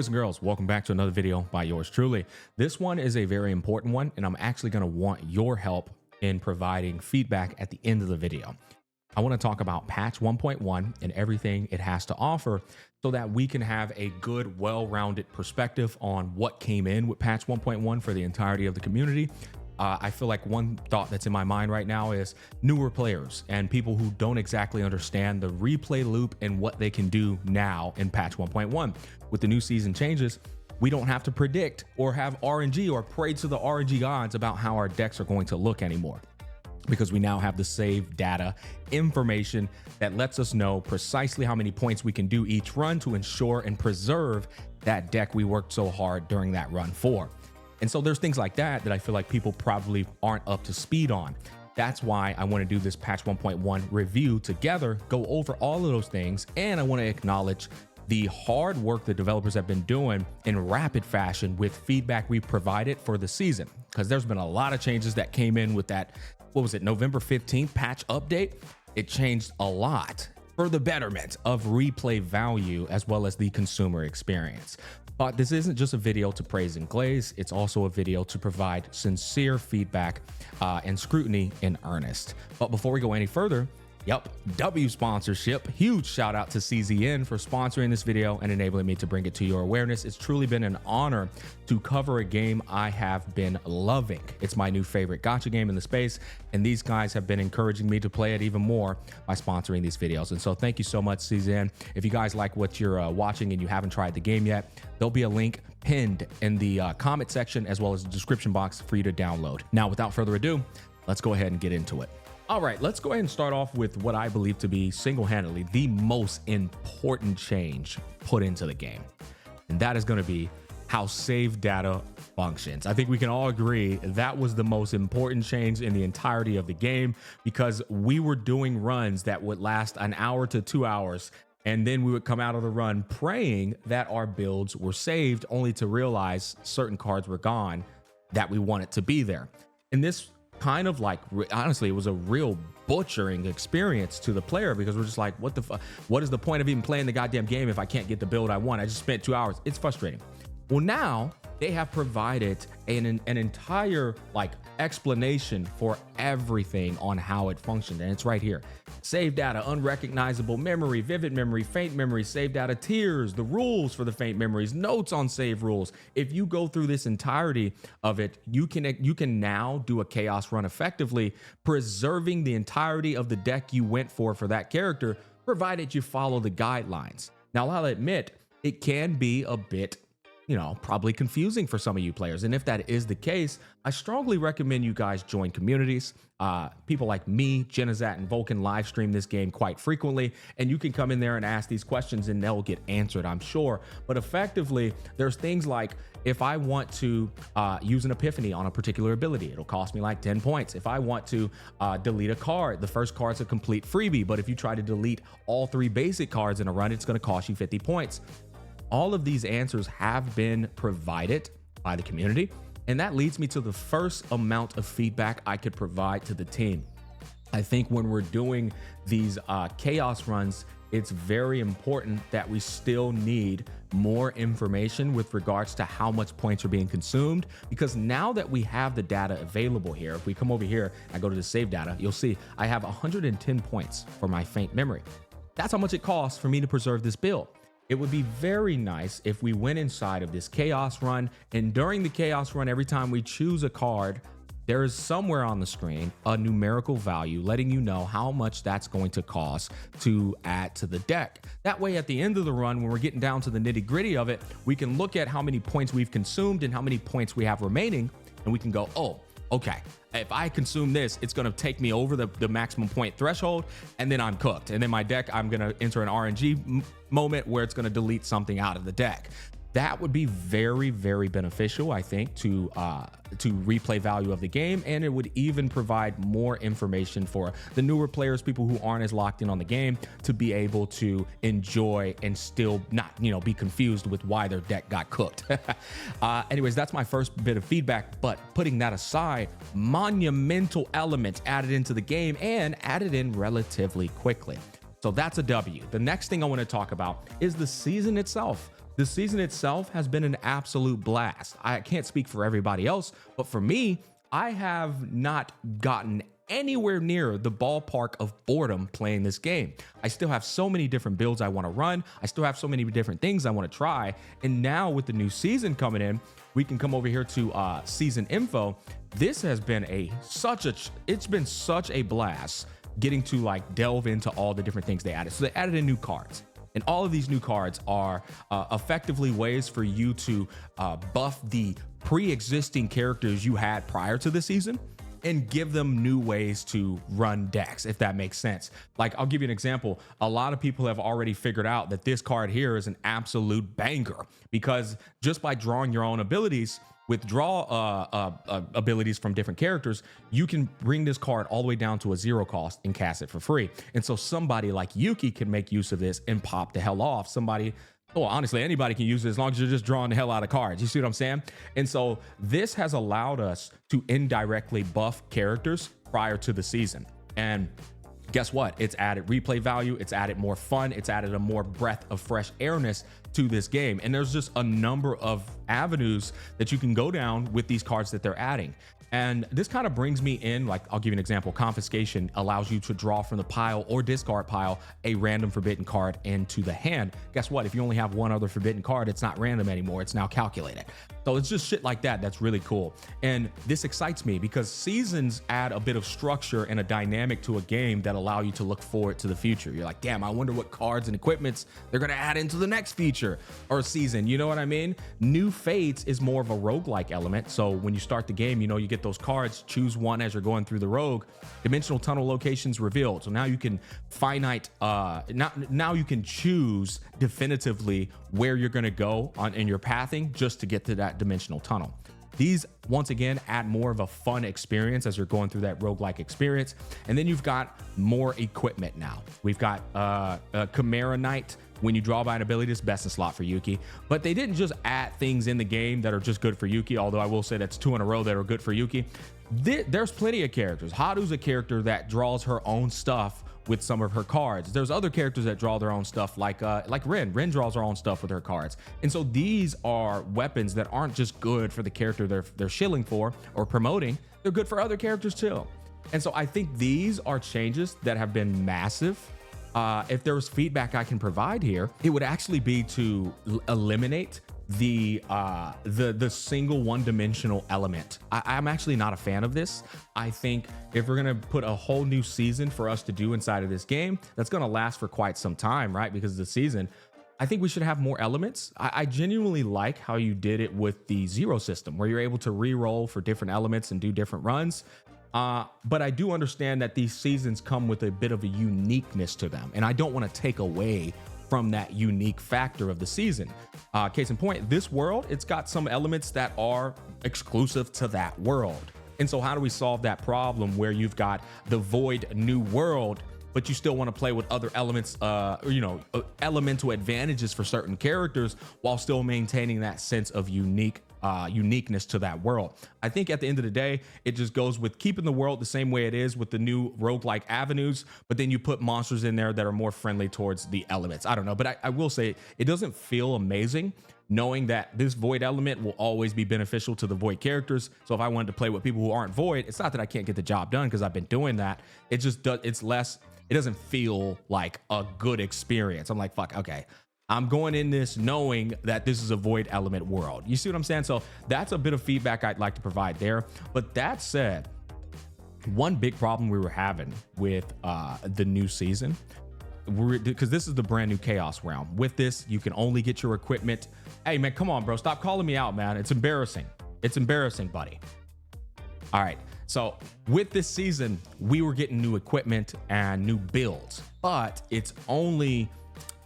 Boys and girls, welcome back to another video by yours truly. This one is a very important one, and I'm actually going to want your help in providing feedback at the end of the video. I want to talk about patch 1.1 and everything it has to offer so that we can have a good, well-rounded perspective on what came in with patch 1.1 for the entirety of the community. I feel like one thought that's in my mind right now is newer players and people who don't exactly understand the replay loop and what they can do now in patch 1.1. With the new season changes, we don't have to predict or have RNG or pray to the RNG gods about how our decks are going to look anymore, because we now have the save data information that lets us know precisely how many points we can do each run to ensure and preserve that deck we worked so hard during that run for. And so there's things like that that I feel like people probably aren't up to speed on. That's why I want to do this patch 1.1 review together, go over all of those things, and I want to acknowledge the hard work the developers have been doing in rapid fashion with feedback we provided for the season, because there's been a lot of changes that came in with that, what was it, November 15th patch update. It changed a lot for the betterment of replay value as well as the consumer experience. But this isn't just a video to praise and glaze, it's also a video to provide sincere feedback and scrutiny in earnest. But before we go any further, W sponsorship. Huge shout out to CZN for sponsoring this video and enabling me to bring it to your awareness. It's truly been an honor to cover a game I have been loving. It's my new favorite gacha game in the space, and these guys have been encouraging me to play it even more by sponsoring these videos. And so thank you so much, CZN. If you guys like what you're watching and you haven't tried the game yet, there'll be a link pinned in the comment section as well as the description box for you to download. Now, without further ado, let's go ahead and get into it. All right, let's go ahead and start off with what I believe to be single-handedly the most important change put into the game. And that is going to be how save data functions. I think we can all agree that was the most important change in the entirety of the game, because we were doing runs that would last an hour to 2 hours, and then we would come out of the run praying that our builds were saved, only to realize certain cards were gone that we wanted to be there. And this kind of like, honestly, it was a real butchering experience to the player, because we're just like, what the fuck? What is the point of even playing the goddamn game if I can't get the build I want? I just spent 2 hours. It's frustrating. Well, now they have provided an entire like explanation for everything on how it functioned, and it's right here. Save data, unrecognizable memory, vivid memory, faint memory, save data tiers, the rules for the faint memories, notes on save rules. If you go through this entirety of it, you can now do a chaos run effectively, preserving the entirety of the deck you went for that character, provided you follow the guidelines. Now, I'll admit it can be a bit, probably confusing for some of you players. And if that is the case, I strongly recommend you guys join communities. People like me, Genizat, and Vulcan live stream this game quite frequently, and you can come in there and ask these questions and they'll get answered, I'm sure. But effectively, there's things like, if I want to use an epiphany on a particular ability, it'll cost me like 10 points. If I want to delete a card, the first card's a complete freebie, but if you try to delete all 3 basic cards in a run, it's going to cost you 50 points. All of these answers have been provided by the community, and that leads me to the first amount of feedback I could provide to the team. I think when we're doing these chaos runs, it's very important that we still need more information with regards to how much points are being consumed, because now that we have the data available here, if we come over here and I go to the save data, you'll see I have 110 points for my faint memory. That's how much it costs for me to preserve this build. It would be very nice if we went inside of this chaos run, and during the chaos run, every time we choose a card, there is somewhere on the screen a numerical value letting you know how much that's going to cost to add to the deck. That way, at the end of the run, when we're getting down to the nitty-gritty of it, we can look at how many points we've consumed and how many points we have remaining, and we can go, oh, okay, if I consume this, it's going to take me over the maximum point threshold, and then I'm cooked. And then my deck, I'm going to enter an RNG moment where it's going to delete something out of the deck. That would be very, very beneficial, I think, to replay value of the game, and it would even provide more information for the newer players, people who aren't as locked in on the game, to be able to enjoy and still not, be confused with why their deck got cooked. Anyways, that's my first bit of feedback. But putting that aside, monumental elements added into the game and added in relatively quickly. So that's a W. The next thing I want to talk about is the season itself. The season itself has been an absolute blast. I can't speak for everybody else, but for me, I have not gotten anywhere near the ballpark of boredom playing this game. I still have so many different builds I want to run. I still have so many different things I want to try. And now with the new season coming in, we can come over here to season info. This has been it's been such a blast getting to like delve into all the different things they added. So they added in new cards. And all of these new cards are effectively ways for you to buff the pre-existing characters you had prior to the season and give them new ways to run decks, if that makes sense. Like, I'll give you an example. A lot of people have already figured out that this card here is an absolute banger because just by drawing your own abilities, withdraw abilities from different characters, you can bring this card all the way down to a 0 cost and cast it for free. And so somebody like Yuki can make use of this and pop the hell off. Well, honestly, anybody can use it as long as you're just drawing the hell out of cards. You see what I'm saying? And so this has allowed us to indirectly buff characters prior to the season. And guess what? It's added replay value. It's added more fun. It's added a more breath of fresh airness to this game. And there's just a number of avenues that you can go down with these cards that they're adding. And this kind of brings me in, like, I'll give you an example. Confiscation allows you to draw from the pile or discard pile a random forbidden card into the hand. Guess what? If you only have one other forbidden card, it's not random anymore. It's now calculated. So it's just shit like that. That's really cool. And this excites me because seasons add a bit of structure and a dynamic to a game that allow you to look forward to the future. You're like, damn, I wonder what cards and equipments they're going to add into the next feature or season. You know what I mean? New Fates is more of a roguelike element. So when you start the game, you know, you get those cards, choose one as you're going through the rogue. Dimensional tunnel locations revealed. So now you can now you can choose definitively where you're going to go in your pathing just to get to that dimensional tunnel. These, once again, add more of a fun experience as you're going through that roguelike experience. And then you've got more equipment now. We've got Chimera Knight. When you draw by an ability, it's best in slot for Yuki. But they didn't just add things in the game that are just good for Yuki, although I will say that's 2 in a row that are good for Yuki. There's plenty of characters. Haru's a character that draws her own stuff with some of her cards. There's other characters that draw their own stuff, like Rin. Rin draws her own stuff with her cards. And so these are weapons that aren't just good for the character they're shilling for or promoting. They're good for other characters too. And so I think these are changes that have been massive. If there was feedback I can provide here, it would actually be to eliminate the single one-dimensional element. I'm actually not a fan of this. I think if we're gonna put a whole new season for us to do inside of this game, that's gonna last for quite some time, right? Because of the season, I think we should have more elements. I genuinely like how you did it with the 0 system, where you're able to re-roll for different elements and do different runs. But I do understand that these seasons come with a bit of a uniqueness to them, and I don't want to take away from that unique factor of the season. Case in point, this world, it's got some elements that are exclusive to that world. And so how do we solve that problem where you've got the void new world, but you still want to play with other elements, elemental advantages for certain characters while still maintaining that sense of uniqueness to that world? I think at the end of the day, it just goes with keeping the world the same way it is with the new roguelike avenues, but then you put monsters in there that are more friendly towards the elements. I don't know, but I will say it doesn't feel amazing knowing that this void element will always be beneficial to the void characters. So if I wanted to play with people who aren't void, it's not that I can't get the job done because I've been doing that. It just does, it doesn't feel like a good experience. I'm like, fuck, okay. I'm going in this knowing that this is a void element world. You see what I'm saying? So that's a bit of feedback I'd like to provide there. But that said, one big problem we were having with the new season, because this is the brand new Chaos Realm. With this, you can only get your equipment. Hey man, come on, bro. Stop calling me out, man. It's embarrassing. It's embarrassing, buddy. All right. So with this season, we were getting new equipment and new builds, but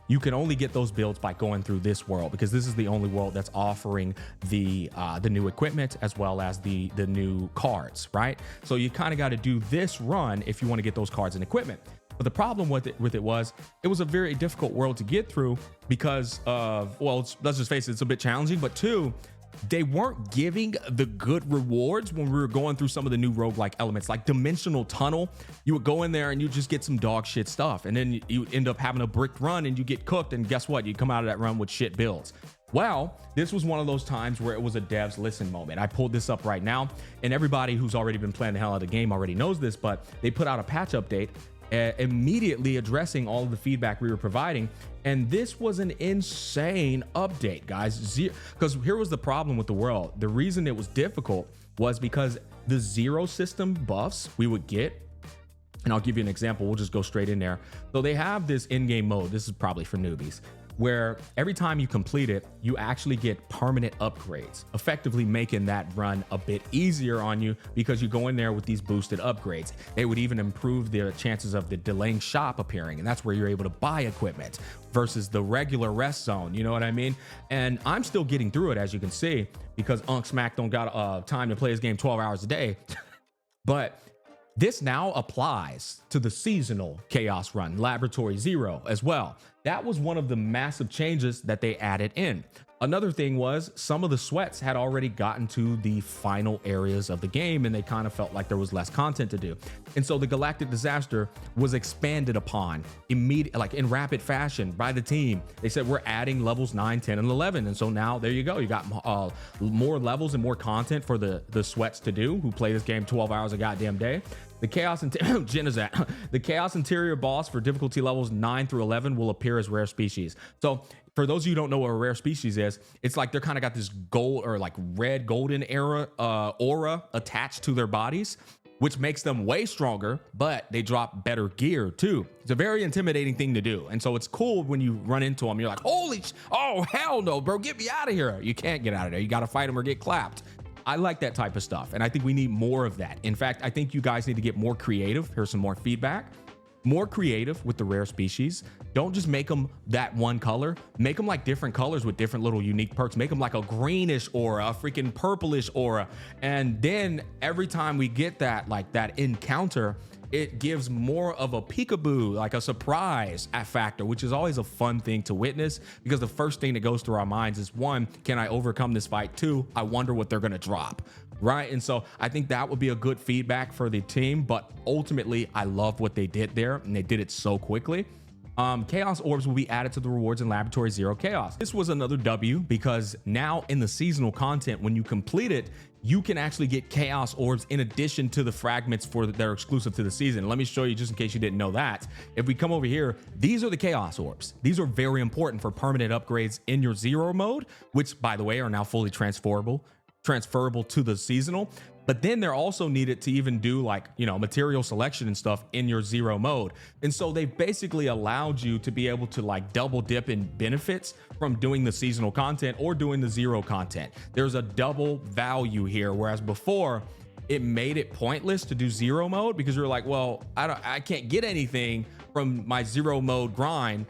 you can only get those builds by going through this world, because this is the only world that's offering the new equipment as well as the new cards, right? So you kind of got to do this run if you want to get those cards and equipment. But the problem with it was a very difficult world to get through because of, well, let's just face it, it's a bit challenging, but 2, they weren't giving the good rewards when we were going through some of the new roguelike elements, like Dimensional Tunnel. You would go in there and you just get some dog shit stuff, and then you end up having a bricked run and you get cooked, and guess what? You come out of that run with shit builds. Well, this was one of those times where it was a devs listen moment. I pulled this up right now, and everybody who's already been playing the hell out of the game already knows this, but they put out a patch update immediately addressing all of the feedback we were providing. And this was an insane update, guys. Because here was the problem with the world. The reason it was difficult was because the zero system buffs we would get, and I'll give you an example. We'll just go straight in there. So they have this in-game mode. This is probably for newbies, where every time you complete it, you actually get permanent upgrades, effectively making that run a bit easier on you because you go in there with these boosted upgrades. They would even improve the chances of the delaying shop appearing, and that's where you're able to buy equipment versus the regular rest zone, you know what I mean? And I'm still getting through it, as you can see, because Unc Smack don't got time to play his game 12 hours a day. But this now applies to the seasonal Chaos Run, Laboratory Zero as well. That was one of the massive changes that they added in. Another thing was some of the sweats had already gotten to the final areas of the game, and they kind of felt like there was less content to do. And so the Galactic Disaster was expanded upon immediately, like in rapid fashion by the team. They said, we're adding levels 9, 10, and 11. And so now there you go. You got more levels and more content for the sweats to do, who play this game 12 hours a goddamn day. The Chaos the Chaos Interior boss for difficulty levels 9 through 11 will appear as rare species. So for those of you who don't know what a rare species is, it's like they're kind of got this gold or like red golden aura attached to their bodies, which makes them way stronger, but they drop better gear too. It's a very intimidating thing to do. And so it's cool when you run into them, you're like, oh, hell no, bro, get me out of here. You can't get out of there. You got to fight them or get clapped. I like that type of stuff, and I think we need more of that. In fact, I think you guys need to get more creative. Here's some more feedback. More creative with the rare species. Don't just make them that one color. Make them like different colors with different little unique perks. Make them like a greenish aura, a freaking purplish aura. And then every time we get that, like that encounter, it gives more of a peekaboo, like a surprise factor, which is always a fun thing to witness, because the first thing that goes through our minds is, one, can I overcome this fight? Two, I wonder what they're gonna drop, right? And so I think that would be a good feedback for the team, but ultimately I love what they did there, and they did it so quickly. Chaos orbs will be added to the rewards in Laboratory Zero Chaos. This was another W, because now in the seasonal content, when you complete it, you can actually get Chaos orbs in addition to the fragments that are exclusive to the season. Let me show you, just in case you didn't know that. If we come over here, these are the Chaos orbs. These are very important for permanent upgrades in your Zero mode, which, by the way, are now fully transferable to the seasonal. But then they're also needed to even do, like, you know, material selection and stuff in your Zero mode. And so they basically allowed you to be able to like double dip in benefits from doing the seasonal content or doing the Zero content. There's a double value here, whereas before it made it pointless to do Zero mode, because you're like, well, I can't get anything from my Zero mode grind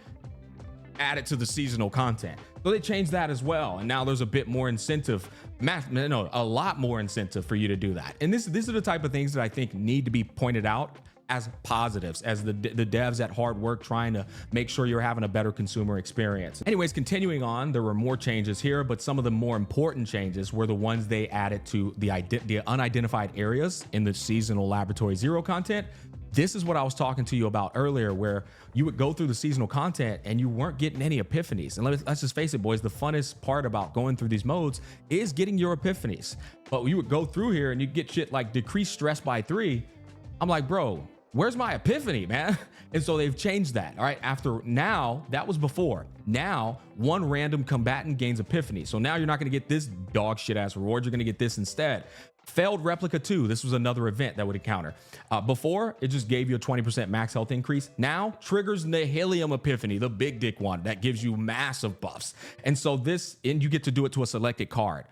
added to the seasonal content. So they changed that as well, and now there's a bit more incentive, a lot more incentive for you to do that. And these are the type of things that I think need to be pointed out as positives, as the devs at hard work trying to make sure you're having a better consumer experience. Anyways, continuing on, there were more changes here, but some of the more important changes were the ones they added to the unidentified areas in the seasonal Laboratory Zero content. This is what I was talking to you about earlier, where you would go through the seasonal content and you weren't getting any epiphanies. And let's just face it, boys, the funnest part about going through these modes is getting your epiphanies. But you would go through here and you get shit like decreased stress by 3. I'm like, bro, where's my epiphany, man? And so they've changed that. All right. After now, that was before. Now, one random combatant gains epiphany. So now you're not going to get this dog shit ass reward. You're going to get this instead. Failed Replica 2. This was another event that would encounter. Before, it just gave you a 20% max health increase. Now, triggers Nihilium Epiphany, the big dick one that gives you massive buffs. And so and you get to do it to a selected card.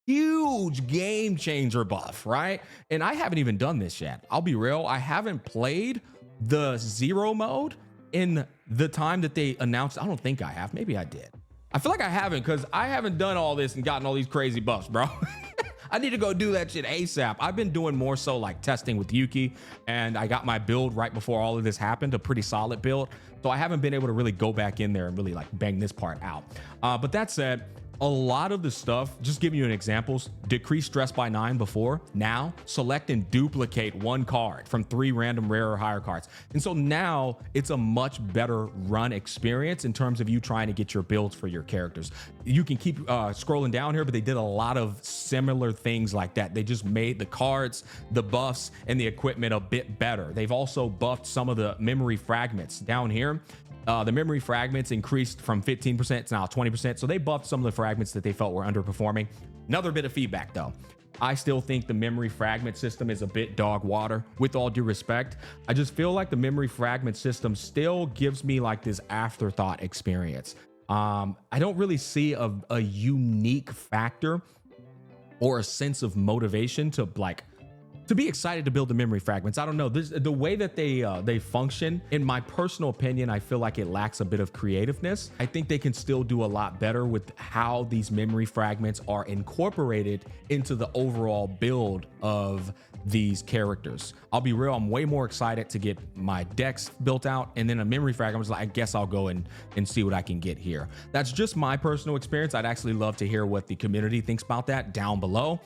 Huge game changer buff, right? And I haven't even done this yet. I'll be real. I haven't played the Zero mode in the time that they announced. I don't think I have. Maybe I did. I feel like I haven't, because I haven't done all this and gotten all these crazy buffs, bro. I need to go do that shit ASAP. I've been doing more so like testing with Yuki, and I got my build right before all of this happened, a pretty solid build. So I haven't been able to really go back in there and really like bang this part out. But that said, a lot of the stuff, just giving you an examples, decrease stress by 9 before. Now select and duplicate 1 card from 3 random rare or higher cards. And so now it's a much better run experience in terms of you trying to get your builds for your characters. You can keep scrolling down here, but they did a lot of similar things like that. They just made the cards, the buffs, and the equipment a bit better. They've also buffed some of the memory fragments down here. The memory fragments increased from 15% to now 20%. So they buffed some of the fragments that they felt were underperforming. Another bit of feedback though. I still think the memory fragment system is a bit dog water, with all due respect. I just feel like the memory fragment system still gives me like this afterthought experience. I don't really see a unique factor or a sense of motivation to be excited to build the memory fragments. I don't know, the way that they function, in my personal opinion, I feel like it lacks a bit of creativeness. I think they can still do a lot better with how these memory fragments are incorporated into the overall build of these characters. I'll be real, I'm way more excited to get my decks built out, and then a memory fragment was like, I guess I'll go and see what I can get here. That's just my personal experience. I'd actually love to hear what the community thinks about that down below.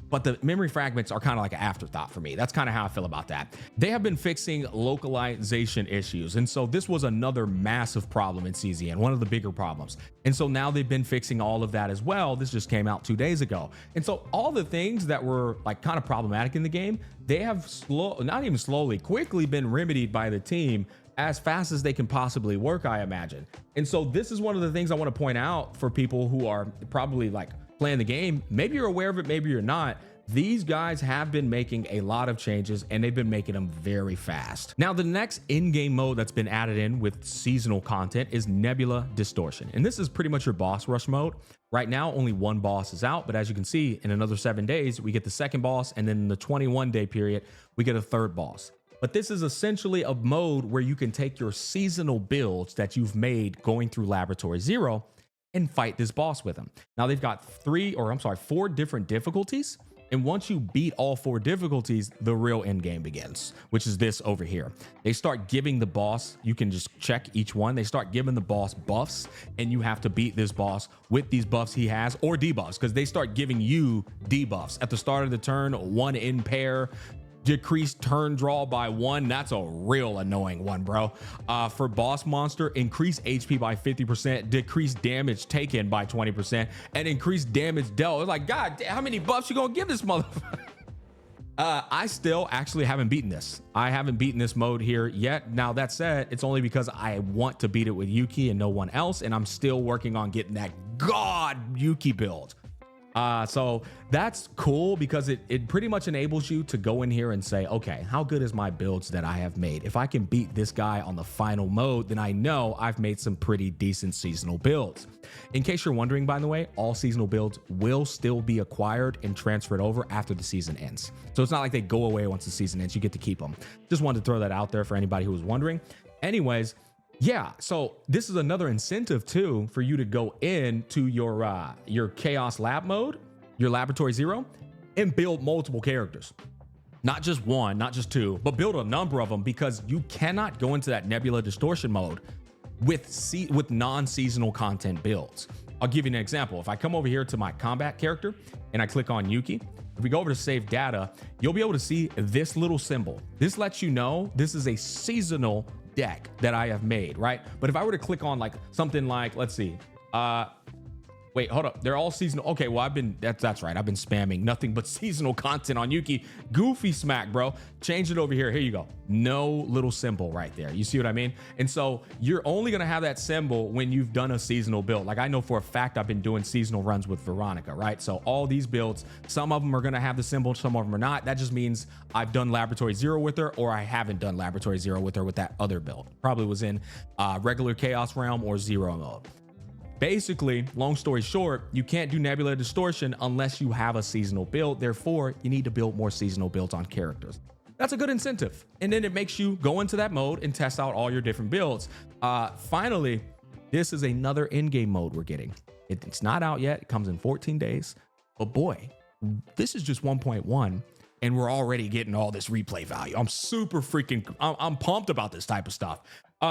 But the memory fragments are kind of like an afterthought for me. That's kind of how I feel about that. They have been fixing localization issues. And so this was another massive problem in CZN, one of the bigger problems. And so now they've been fixing all of that as well. This just came out 2 days ago. And so all the things that were like kind of problematic in the game, they have quickly been remedied by the team as fast as they can possibly work, I imagine. And so this is one of the things I want to point out for people who are probably like playing the game. Maybe you're aware of it, maybe you're not. These guys have been making a lot of changes, and they've been making them very fast. Now, the next in-game mode that's been added in with seasonal content is Nebula Distortion. And this is pretty much your boss rush mode. Right now, only 1 boss is out, but as you can see, in another 7 days, we get the 2nd boss, and then in the 21-day period, we get a 3rd boss. But this is essentially a mode where you can take your seasonal builds that you've made going through Laboratory Zero and fight this boss with them. Now they've got 4 different difficulties. And once you beat all 4 difficulties, the real end game begins, which is this over here. They start giving the boss, you can just check each one. They start giving the boss buffs, and you have to beat this boss with these buffs he has, or debuffs, because they start giving you debuffs at the start of the turn. 1 in pair, decreased turn draw by 1. That's a real annoying one, bro. For boss monster, increase HP by 50%, decrease damage taken by 20%, and increase damage dealt. It's like, God, how many buffs you gonna give this motherfucker? I still actually haven't beaten this. I haven't beaten this mode here yet. Now that said, it's only because I want to beat it with Yuki and no one else, and I'm still working on getting that God Yuki build. So that's cool because it pretty much enables you to go in here and say, okay, how good is my builds that I have made? If I can beat this guy on the final mode, then I know I've made some pretty decent seasonal builds. In case you're wondering, by the way, all seasonal builds will still be acquired and transferred over after the season ends. So it's not like they go away once the season ends. You get to keep them. Just wanted to throw that out there for anybody who was wondering. Anyways, yeah, so this is another incentive too for you to go into your chaos lab mode, your laboratory zero, and build multiple characters. Not just 1, not just 2, but build a number of them, because you cannot go into that Nebula Distortion mode with non-seasonal content builds. I'll give you an example. If I come over here to my combat character and I click on Yuki, if we go over to save data, you'll be able to see this little symbol. This lets you know this is a seasonal deck that I have made, right? But if I were to click on like something like, let's see, wait, hold up, they're all seasonal. Okay, well, that's right, I've been spamming nothing but seasonal content on Yuki. Goofy smack, bro. Change it over here. Here you go. No little symbol right there. You see what I mean? And so you're only gonna have that symbol when you've done a seasonal build. Like, I know for a fact I've been doing seasonal runs with Veronica, right? So all these builds, some of them are gonna have the symbol, some of them are not. That just means I've done Laboratory Zero with her, or I haven't done Laboratory Zero with her with that other build. Probably was in regular Chaos Realm or Zero mode. Basically, long story short, you can't do Nebula Distortion unless you have a seasonal build. Therefore, you need to build more seasonal builds on characters. That's a good incentive. And then it makes you go into that mode and test out all your different builds. Finally, this is another in-game mode we're getting. It's not out yet. It comes in 14 days. But boy, this is just 1.1. And we're already getting all this replay value. I'm super freaking, I'm pumped about this type of stuff.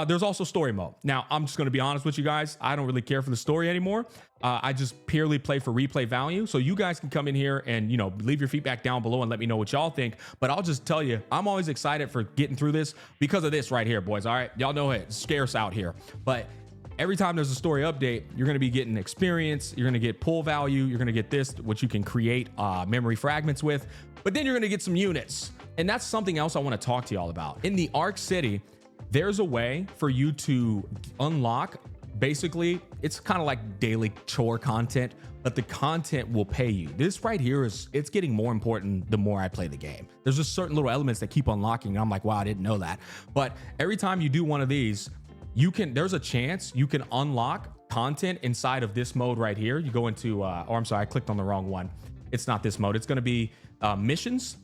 There's also story mode. Now, I'm just going to be honest with you guys. I don't really care for the story anymore. I just purely play for replay value. So you guys can come in here and, you know, leave your feedback down below and let me know what y'all think. But I'll just tell you, I'm always excited for getting through this because of this right here, boys. All right. Y'all know it's scarce out here. But every time there's a story update, you're going to be getting experience. You're going to get pull value. You're going to get this, which you can create memory fragments with. But then you're going to get some units. And that's something else I want to talk to y'all about. In the Arc City, there's a way for you to unlock, basically, it's kind of like daily chore content, but the content will pay you. This right here it's getting more important the more I play the game. There's just certain little elements that keep unlocking. And I'm like, wow, I didn't know that. But every time you do one of these, there's a chance you can unlock content inside of this mode right here. You go into, I'm sorry, I clicked on the wrong one. It's not this mode. It's going to be missions.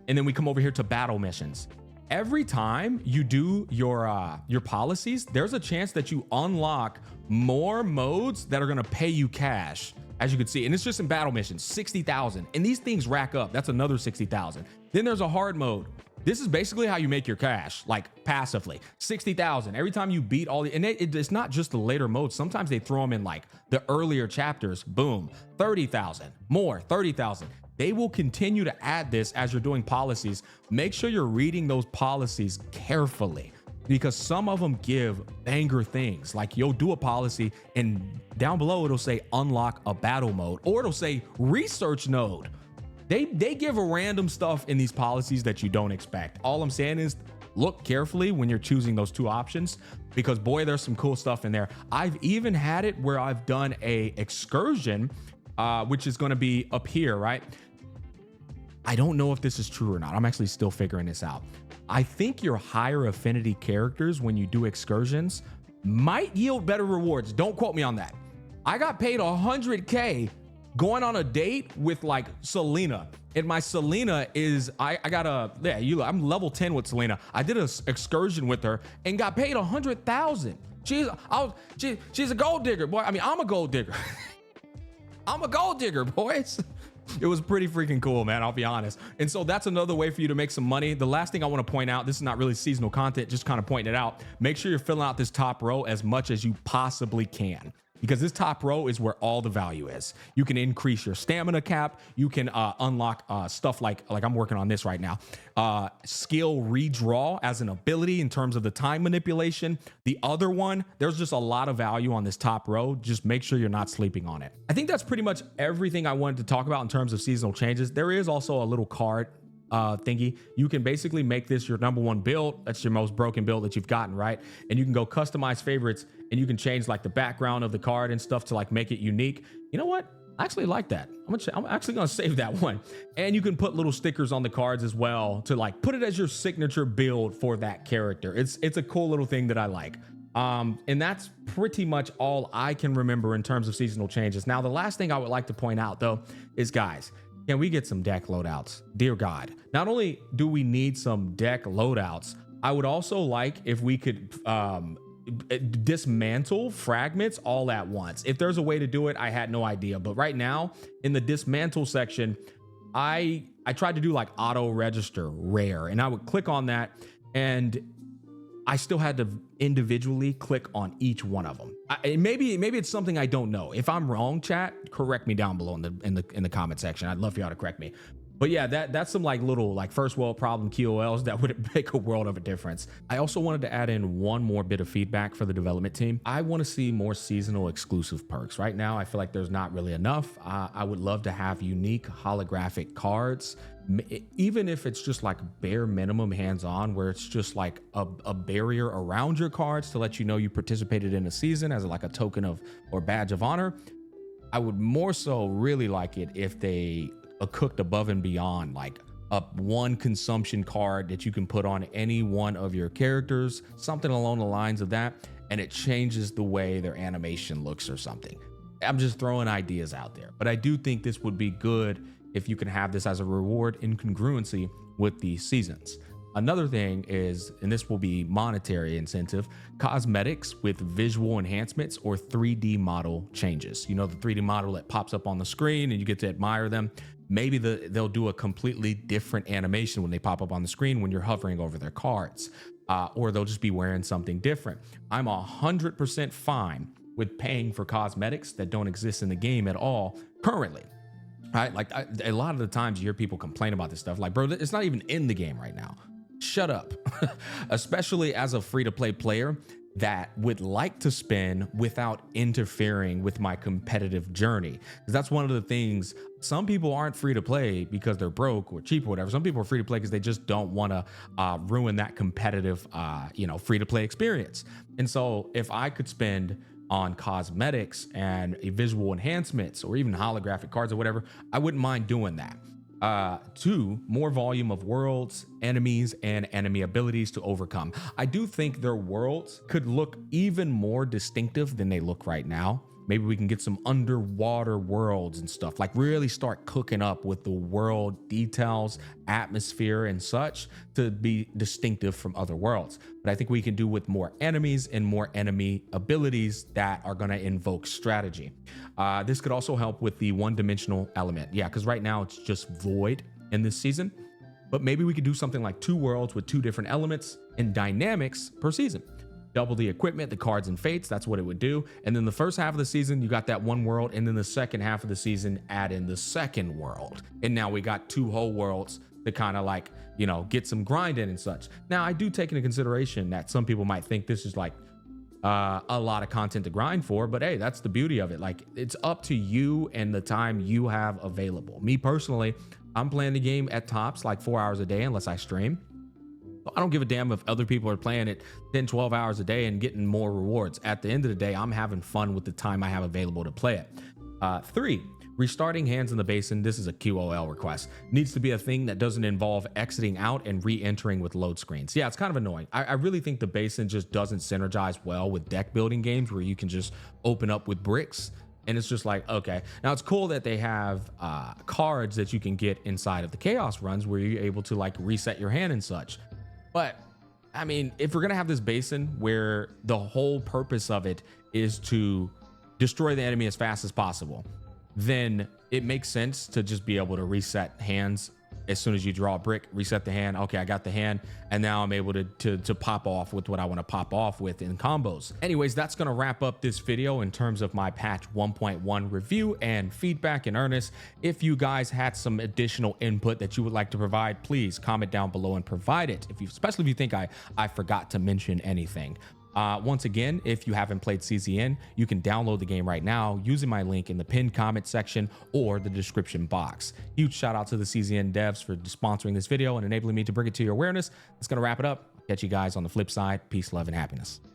And then we come over here to battle missions. Every time you do your policies, there's a chance that you unlock more modes that are going to pay you cash, as you can see. And it's just in battle missions, 60,000. And these things rack up. That's another 60,000. Then there's a hard mode. This is basically how you make your cash, like passively. 60,000 every time you beat all the, and it's not just the later modes. Sometimes they throw them in like the earlier chapters. Boom, 30,000 more, 30,000. They will continue to add this as you're doing policies. Make sure you're reading those policies carefully, because some of them give banger things. Like you'll do a policy and down below it'll say unlock a battle mode, or it'll say research node. They give a random stuff in these policies that you don't expect. All I'm saying is look carefully when you're choosing those two options, because boy, there's some cool stuff in there. I've even had it where I've done a excursion, which is going to be up here, right? I don't know if this is true or not. I'm actually still figuring this out. I think your higher affinity characters, when you do excursions, might yield better rewards. Don't quote me on that. I got paid 100K going on a date with like Selena. And my Selena is, I'm level 10 with Selena. I did an excursion with her and got paid 100,000. She's a gold digger, boy. I mean, I'm a gold digger. I'm a gold digger, boys. It was pretty freaking cool, man. I'll be honest. And so that's another way for you to make some money. The last thing I want to point out, this is not really seasonal content, just kind of pointing it out. Make sure you're filling out this top row as much as you possibly can, because this top row is where all the value is. You can increase your stamina cap. You can unlock stuff like I'm working on this right now. Skill redraw as an ability in terms of the time manipulation. The other one, there's just a lot of value on this top row. Just make sure you're not sleeping on it. I think that's pretty much everything I wanted to talk about in terms of seasonal changes. There is also a little card thingy. You can basically make this your #1 build. That's your most broken build that you've gotten, right? And you can go customize favorites, and you can change like the background of the card and stuff to like make it unique. You know what? I actually like that. I'm actually gonna save that one. And you can put little stickers on the cards as well to like put it as your signature build for that character. It's a cool little thing that I like. And that's pretty much all I can remember in terms of seasonal changes. Now, the last thing I would like to point out though is, guys, can we get some deck loadouts? Dear God, not only do we need some deck loadouts, I would also like if we could dismantle fragments all at once. If there's a way to do it, I had no idea. But right now in the dismantle section, I tried to do like auto register rare, and I would click on that, and I still had to individually click on each one of them. Maybe it's something I don't know. If I'm wrong, chat, correct me down below in the comment section. I'd love for y'all to correct me. But yeah, that's some like little like first world problem QOLs that would make a world of a difference. I also wanted to add in one more bit of feedback for the development team. I want to see more seasonal exclusive perks. Right now, I feel like there's not really enough. I would love to have unique holographic cards, even if it's just like bare minimum hands-on, where it's just like a barrier around your cards to let you know you participated in a season as like a token of or badge of honor. I would more so really like it if they cooked above and beyond, like a one consumption card that you can put on any one of your characters, something along the lines of that, and it changes the way their animation looks or something. I'm just throwing ideas out there, but I do think this would be good if you can have this as a reward in congruency with the seasons. Another thing is, and this will be monetary incentive, cosmetics with visual enhancements or 3D model changes. You know, the 3D model that pops up on the screen and you get to admire them. Maybe they'll do a completely different animation when they pop up on the screen when you're hovering over their cards. or they'll just be wearing something different. I'm 100% fine with paying for cosmetics that don't exist in the game at all currently. Right? Like a lot of the times you hear people complain about this stuff. Like, bro, it's not even in the game right now. Shut up. Especially as a free-to-play player that would like to spend without interfering with my competitive journey. Because that's one of the things, some people aren't free to play because they're broke or cheap or whatever. Some people are free to play because they just don't want to ruin that competitive, free to play experience. And so if I could spend on cosmetics and visual enhancements or even holographic cards or whatever, I wouldn't mind doing that. 2, more volume of worlds, enemies, and enemy abilities to overcome. I do think their worlds could look even more distinctive than they look right now. Maybe we can get some underwater worlds and stuff, like really start cooking up with the world details, atmosphere, and such to be distinctive from other worlds. But I think we can do with more enemies and more enemy abilities that are going to invoke strategy. This could also help with the one-dimensional element. Yeah, because right now it's just void in this season. But maybe we could do something like 2 worlds with 2 different elements and dynamics per season. Double the equipment, the cards and fates, that's what it would do. And then the first half of the season, you got that 1 world, and then the second half of the season, add in the 2nd world. And now we got 2 whole worlds to kind of like, get some grind in and such. Now, I do take into consideration that some people might think this is like a lot of content to grind for, but hey, that's the beauty of it. Like, it's up to you and the time you have available. Me personally, I'm playing the game at tops like 4 hours a day unless I stream. I don't give a damn if other people are playing it 10, 12 hours a day and getting more rewards. At the end of the day, I'm having fun with the time I have available to play it. 3, restarting hands in the basin. This is a QOL request. Needs to be a thing that doesn't involve exiting out and re-entering with load screens. Yeah, it's kind of annoying. I really think the basin just doesn't synergize well with deck building games where you can just open up with bricks. And it's just like, okay. Now, it's cool that they have cards that you can get inside of the chaos runs where you're able to like reset your hand and such. But I mean, if we're going to have this basin where the whole purpose of it is to destroy the enemy as fast as possible, then it makes sense to just be able to reset hands as soon as you draw a brick, reset the hand. Okay, I got the hand, and now I'm able to pop off with what I want to pop off with in combos. Anyways, that's going to wrap up this video in terms of my patch 1.1 review and feedback in earnest. If you guys had some additional input that you would like to provide, please comment down below and provide it, especially if you think I forgot to mention anything. Once again, if you haven't played CZN, you can download the game right now using my link in the pinned comment section or the description box. Huge shout out to the CZN devs for sponsoring this video and enabling me to bring it to your awareness. That's going to wrap it up. Catch you guys on the flip side. Peace, love, and happiness.